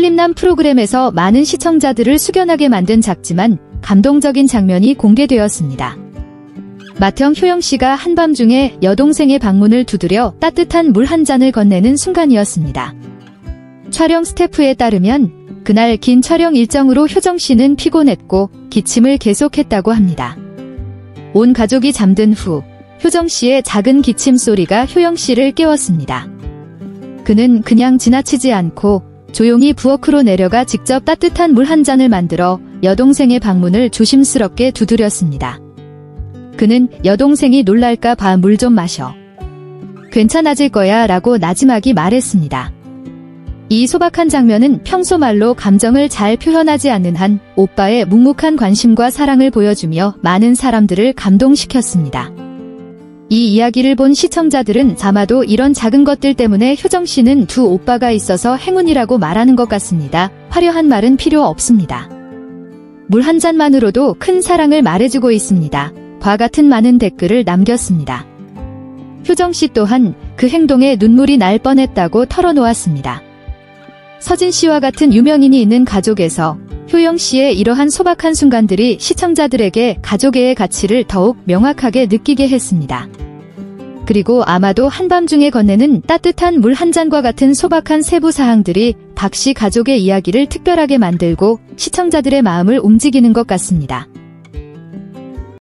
살림남 프로그램에서 많은 시청자들을 숙연하게 만든 작지만 감동적인 장면이 공개되었습니다. 맏형 효영씨가 한밤중에 여동생의 방문을 두드려 따뜻한 물 한 잔을 건네는 순간이었습니다. 촬영 스태프에 따르면 그날 긴 촬영 일정으로 효정씨는 피곤했고 기침을 계속했다고 합니다. 온 가족이 잠든 후 효정씨의 작은 기침 소리가 효영씨를 깨웠습니다. 그는 그냥 지나치지 않고 조용히 부엌으로 내려가 직접 따뜻한 물 한 잔을 만들어 여동생의 방문을 조심스럽게 두드렸습니다. 그는 여동생이 놀랄까 봐 물 좀 마셔. 괜찮아질 거야 라고 나지막이 말했습니다. 이 소박한 장면은 평소 말로 감정을 잘 표현하지 않는 한 오빠의 묵묵한 관심과 사랑을 보여주며 많은 사람들을 감동시켰습니다. 이 이야기를 본 시청자들은 아마도 이런 작은 것들 때문에 효정씨는 두 오빠가 있어서 행운이라고 말하는 것 같습니다. 화려한 말은 필요 없습니다. 물 한 잔만으로도 큰 사랑을 말해주고 있습니다. 과 같은 많은 댓글을 남겼습니다. 효정씨 또한 그 행동에 눈물이 날 뻔했다고 털어놓았습니다. 서진씨와 같은 유명인이 있는 가족에서 효영씨의 이러한 소박한 순간들이 시청자들에게 가족애의 가치를 더욱 명확하게 느끼게 했습니다. 그리고 아마도 한밤중에 건네는 따뜻한 물 한 잔과 같은 소박한 세부 사항들이 박씨 가족의 이야기를 특별하게 만들고 시청자들의 마음을 움직이는 것 같습니다.